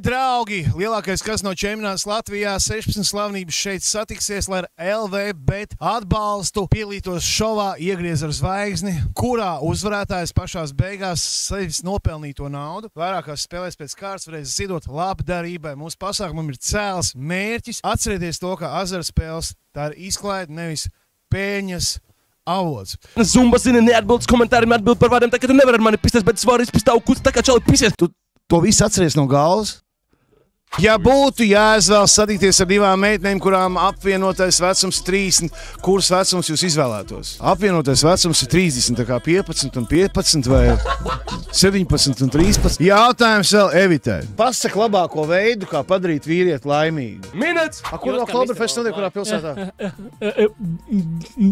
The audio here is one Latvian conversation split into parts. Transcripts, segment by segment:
draugi! Lielākais kas no čempionāts Latvijā 16 slavnības šeit satiksies, lai ar LVBet atbalstu pielītos šovā Iegriez ar zvaigzni, kurā uzvarētājs pašās beigās sevis nopelnīto naudu. Vairākās spēlēs pēc kārtas varēs ziedot labdarībai. Mūsu pasākumam ir cēls mērķis. Atcerieties to, ka azartspēles tā ir izklaide, nevis pēļņas avots. Zumba zina, neatbildes komentāriem atbild par vārdiem, tā ka tu nevar ar mani pisties, bet es varu izpist tavu kustu, tā kā čali pisies. Tu to visu atceries no galvas? Ja būtu jāizvēlas satikties ar divām meitenēm, kurām apvienotais vecums 30, kuras vecums jūs izvēlētos? Apvienotais vecums ir 30, tā kā 15 un 15 vai 17 un 13. Jautājums vēl Evitai. Pasaka labāko veidu, kā padarīt vīrieti laimīgu. Minēts! Kur no Kloberfest notiek, kurā pilsētā?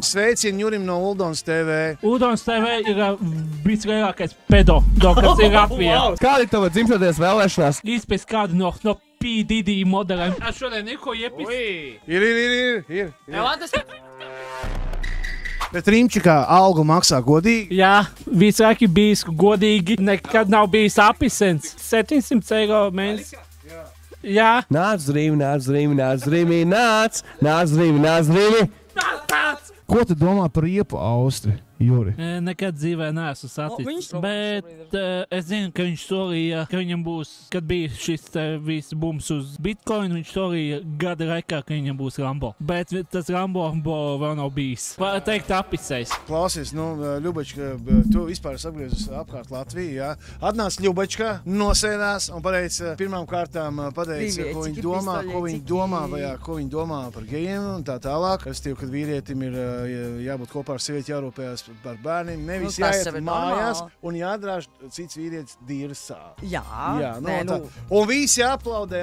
Sveicien Jurim no Uldons TV. Uldons TV ir vislielākais pedo, kas ir Latvijā. Kāda ir tava dzimšanas vēlēšanās? Izpēc kādu no P. Diddy modelēm. Es šodien neko iepist. Ir. Bet Rimčikā algu maksā godīgi? Jā, visu laiku bijis godīgi. Nekad nav bijis apisens. 700 eiro mēnesi. Jā. Nāc drīmi. Ko tu domā par riepu Austri, Juri? Nekad dzīvē neesmu saticis, bet es zinu, ka viņš solīja, ka viņam būs, kad bija šis viss bums uz Bitcoin, viņš solīja gada laikā, ka viņam būs Lambo. Bet tas Lambo vēl nav bijis. Var teikt apisējis. Klausies, Ļubačka, tu vispār esi apgriezus apkārt Latviju, jā? Atnāc Ļubačka, nosēdās un pateica, pirmām kārtām pateica, ko viņi domā par gejiem un tā tālāk. Es tev, kad vīrietim ir jābūt kopā ar sievieti, jārūpējās par bērniem, nevis jāiet mājās un jādrāž cits vīrietis dīrsā. Jā, Un visi aplaudē,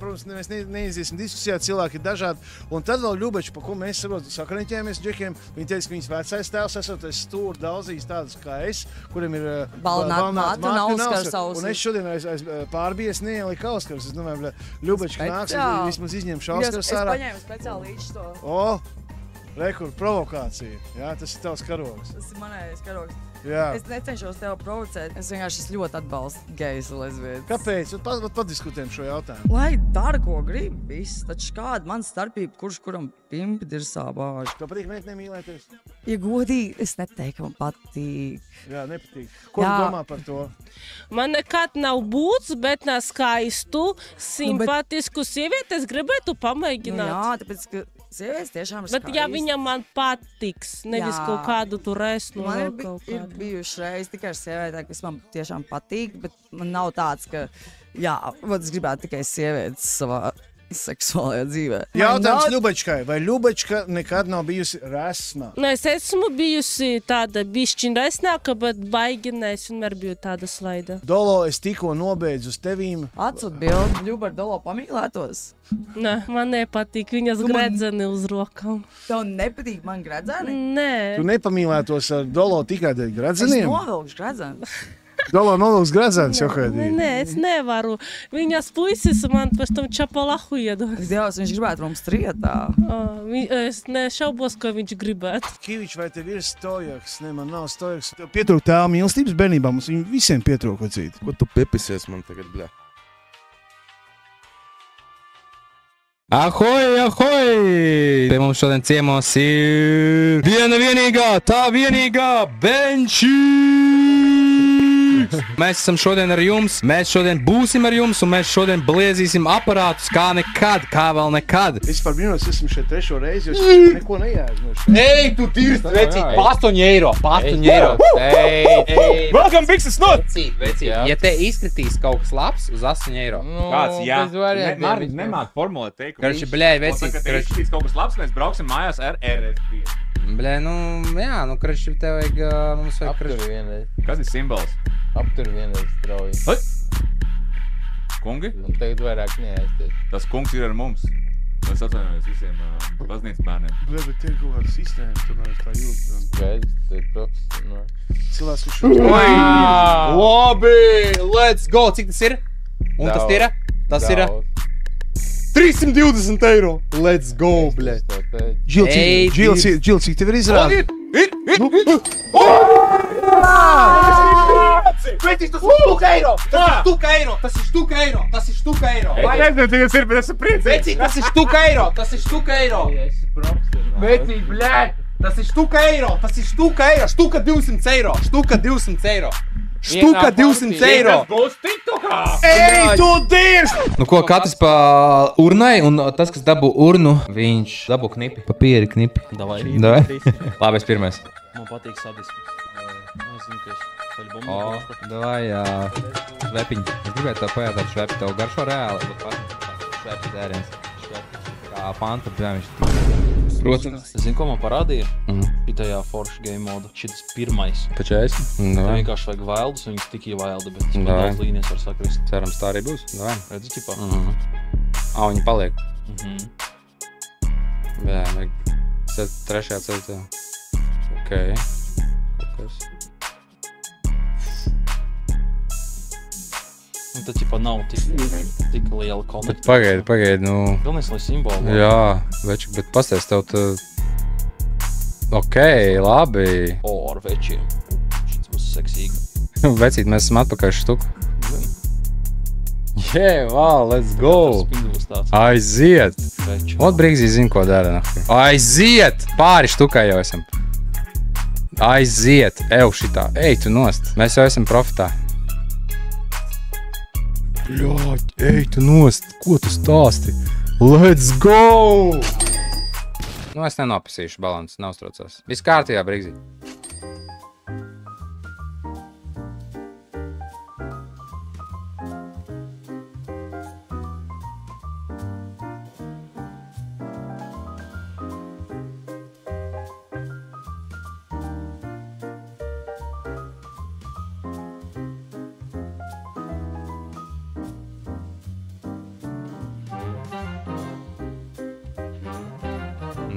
protams, mēs neiziesim diskusijā, cilvēki ir dažādi. Un tad vēl Ļubačs, pa ko mēs sakariņķējamies džekiem, viņi teica, ka viņas vecais tēvs esot stūri daudzīs tādus kā es, kuriem ir balnāta un auskars ausis. Un es šodien aiz pārbies neieliku auskars. Es domāju, Ļubačs, ka nāks, vismaz izņemšu auskars ārā. Es paņēmu speciāli līdz to. Rekur, provokācija. Jā, tas ir tavs karogs. Tas ir manējais karogs. Jā. Es necenšos tev provocēt. Es vienkārši ļoti atbalstu gejus un lesbietes. Kāpēc? Padiskutējam šo jautājumu. Lai dara, ko grib, viss. Taču kāda man starpība, kurš kuram pimpi dirsā bāž. Tev patīk meitenēm mīlēties? Ja godīgi, es neteiktu, man patīk. Jā, nepatīk. Ko tu domā par to? Man nekad nav būts, bet nav skaistu, simpatisku sievieti. Es gribētu pamēģināt. Jā, tāpēc, ka sievietes tiešām ir skaistas. Bet ja viņam man patiks, nevis kaut kādu tur resnu. Man ir bijuši reizi tikai ar sievietēm, kas man tiešām patīk, bet man nav tāds, ka, es gribētu tikai sievietes savā seksuālajā dzīvē. Jautājums Ļubačkai. Vai Ļubačka nekad nav bijusi resna? Es esmu bijusi tāda bišķiņ resnāka, bet baigi es vienmēr biju tāda slaida. Dolo, es tikko nobeidzu uz tevīm. Atsūt bildi, Ļuba ar Dolo pamīlētos? Nē, man nepatīk viņas gredzeni uz rokām. Tev nepatīk man gredzeni? Nē. Tu nepamīlētos ar Dolo tikai dēļ gredzeniem? Es novilkšu gredzeni. Dolo novilks gredzens jau kādī. Nē, es nevaru. Viņas puisis man pēc tam čapalahu iedu. Dievs, viņš gribētu mums trietā. Es nešaubos, ko viņš gribētu. Kivič, vai tev ir stojaks? Ne, man nav stojaks. Tev pietrūk tā mīlestības bērnībā. Mums viņu visiem pietrūk, vecīt. Ko tu pepisies man tagad, bļā? Ahoj! Te mums šodien ciemos ir tā vienīgā Benči! Mēs esam šodien ar jums, mēs šodien būsim ar jums un mēs šodien bliezīsim aparātus kā nekad, kā vēl nekad. Es par brīnos esmu šeit trešo reizi, jo es neko nejēžu. Ej, tu tirst, vecīt, pa 8 eiro. Ej. Welcome, Bixes, not! Vecīt, ja te izkritīs kaut kas labs uz 8 eiro. Kāds, jā. Nemāk formulēt teikumu. Karači, bļēj, vecīt. Ja te izkritīs kaut kas labs, mēs brauksim mājās ar RS5. Bļē, karači, tev vajag, mums vajag karači. Vienreiz. Kas ir simbols? Aptur vienreiz strauji. Kungi? Un tagad vairāk neaizties. Tas kungs ir ar mums. Es atvainojos visiem baznīcas bērniem. Bet te ir kaut kāda sistēma, tomēr tā jūt. Skaidrs, te ir profesionāli. Cilvēks, kurš šeit. Labi, let's go. Cik tas ir? Un tas ir? Tas ir 320 eiro. Let's go, bļē. Džil, cik tev ir izrādi? Vecīt, tas ir štuka eiro! Tas ir štuka eiro! Tas ir štuka eiro! Tas ir štuka eiro! Es nezinu, tas ir, bet esmu priecīgs. Vecīt, tas ir štuka eiro! Tas ir štuka eiro! Vecīt, bļēd! Tas ir štuka eiro! Tas ir štuka eiro! Štuka 200 eiro! Štuka 200 eiro! Štuka 200 eiro! Būs TikTokā! Ej, tu dirž! Nu ko, katrs pa urnai, un tas, kas dabū urnu, viņš dabū knipi. Papīri knipi. Davai. Labi, es pirmais. Man patīk sadiskus. Es zinu, ka es O, davai, švepiņi. Es gribētu tev pajautāt švepi. Tev garšo reāli, bet švepi tēriens. Švepi. Kā panta, viņš. Protams. Es zinu, ko man parādīja? Šitajā Forge game modu. Šitas pirmais. Taču es? Tev vienkārši vajag vaildus, viņas tik ievaildi, bet es daudz līnijas var sakrist. Cerams, tā arī būs. Davai. Redzi, ķipā? Viņi paliek. Jā, vajag trešajā ceļā. Ok. Kaut kas. Un tad, ķipā, nav tik liela kometa. Bet pagaidi, nu... Galvenais, lai simbolu. Jā, večik, bet pasties tev tā... Ok, labi. O, ar večiem. Šis būs seksīgi. Vecīt, mēs esam atpakaļ štuku. Yeah, wow, let's go. Aiziet. Ot, Brigzī zina, ko dara. Aiziet. Pāri štukai jau esam. Aiziet. Ev šitā. Ej, tu nost. Mēs jau esam profitā. Ļaļ, ej, tu nost. Ko tu stāsti? Let's go. Nu, es nenopasīšu balansu, nav straucās. Viss kārtījā, Brigzī.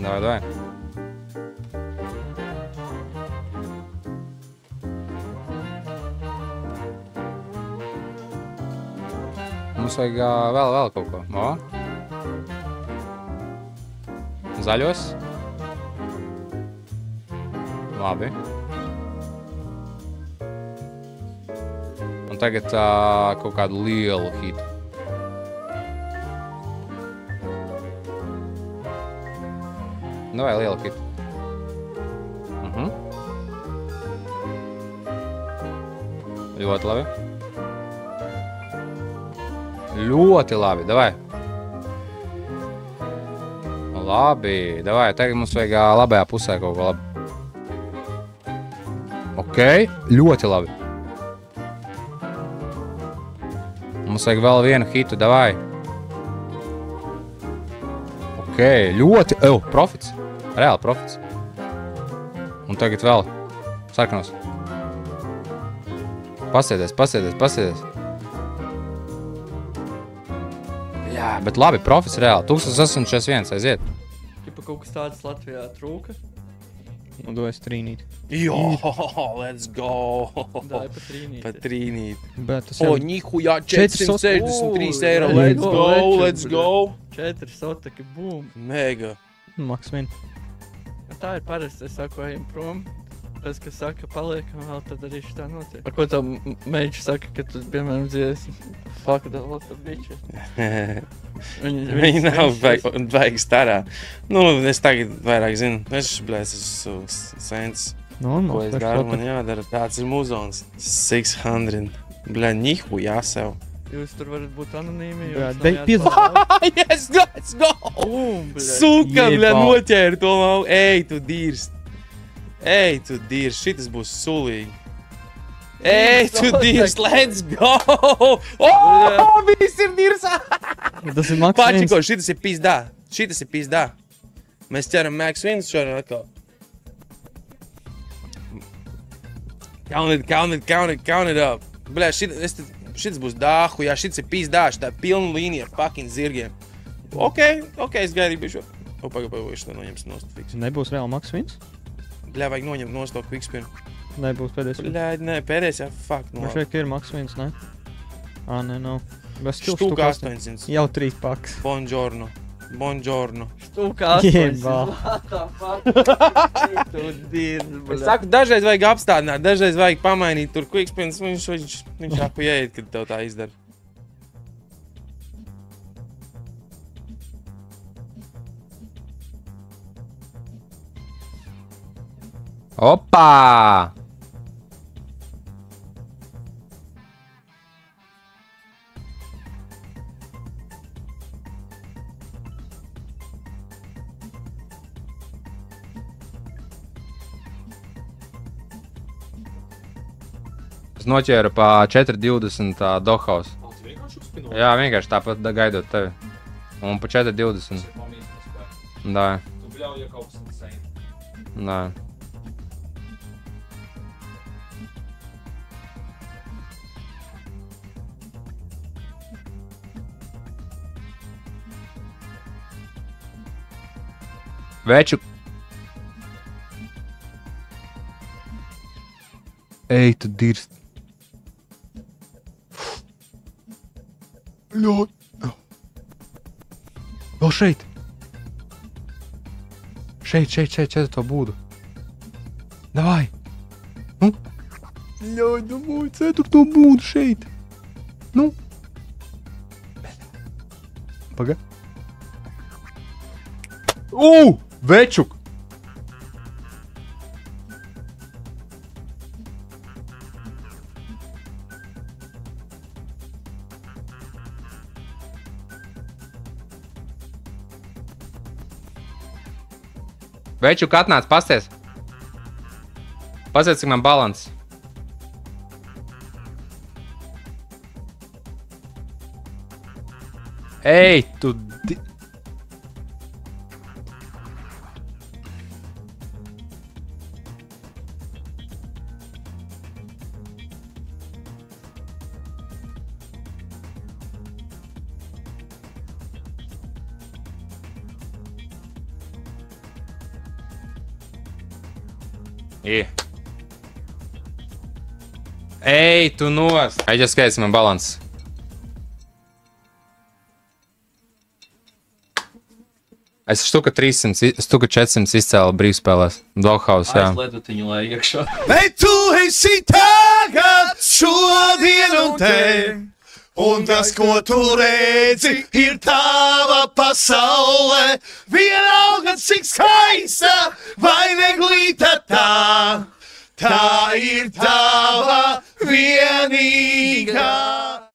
Давай. Mums vajag vēl kaut ko. O? Zaļos. Labi. Un tagad kaut kādu lielu hitu. Nu vai liela kita. Ļoti labi. Ļoti labi, davai. Labi, davai, tagad mums vajag labajā pusē kaut ko labi. Ok, ļoti labi. Mums vajag vēl vienu hitu, davai. Ok, ļoti, profits. Reāli profits. Un tagad vēl sarkanos. Pasēdies. Jā, bet labi, profits reāli. 1861, aiziet. Kipa kaut kas tāds Latvijā trūka. Un dojas trīnīt. Jo, let's go. Dāja pa trīnīt. Pa trīnīt. O, nihujā, 463 eiro. Let's go. 4 sotaki, boom. Mega. Maks vien. Tā ir parasti, es saku, ejam prom. Tas, kas saka, paliekam vēl, tad arī šitā notiek. Ar ko tā meģi saka, ka tu, piemēram, dzies, fuck the lot of bitches. Viņi nav baigi starā. Nu, es tagad vairāk zinu. Es esmu sens. Ko es daru, man jādara. Tāds ir muzons. 600. Bļa, nihujā sev. Jūs tur varat būt anonīmi. Let's go! Suka, bļa, noķēri to mau. Ej, tu dirst. Šitas būs sulīgi. Ej, tu dirst, let's go! Viss ir dirst! Tas ir Max Vins. Pačiko, šitas ir pizdā. Mēs ķeram Max Vins šodien atkal. Count it up. Bļa, šitas būs dāhu, jā, šitas ir pizdā, šitā pilna līnija ar fucking zirgiem. Ok, es gaidīju bišo. Pagaidīju, šitā noņems nost fiks. Nebūs reāli Max Vins? Bļā, vajag noņemt nost to quickspin. Nebūs pēdējais. Bļā, nē, pēdējais, jā, fuck. Man šeit ir Max Vins, ne? Nē, nav. Štuka 800. Jau 3 paks. Buongiorno. Buongiorno. Stūkā 8. What the fuck? Tu dirzi, Es saku, dažreiz vajag apstādināt, dažreiz vajag pamainīt tur quickspins, viņš apujēja, kad tev tā izdara. Opā! Es noķēru pa 4.20 Dohaus. Jā, vienkārši tāpat gaidot tevi. Un pa 4.20. Да. Да. Veču. Ej, tu dirst. Ļot. Vēl šeit. Šeit, četvrto būdu. Davai. Nu. Ļauj, domāju, ceturto būdu šeit. Nu. Paga. Večuk. Večuk atnāc, pasties. Pasties, cik man balans. Ej, tu... Ej, tu nost! Aģis skaits man balans. Es štuka 300, štuka 400 izcēlu brīvspēlēs. Doghouse, jā. Aizledu tiņu, lai iekšā. Bet tu esi tagad šodien un te, un tas, ko tu redzi, ir tava pasaule. Vienalga, cik skaista vai neglīta tā, tā ir tava vienīgā.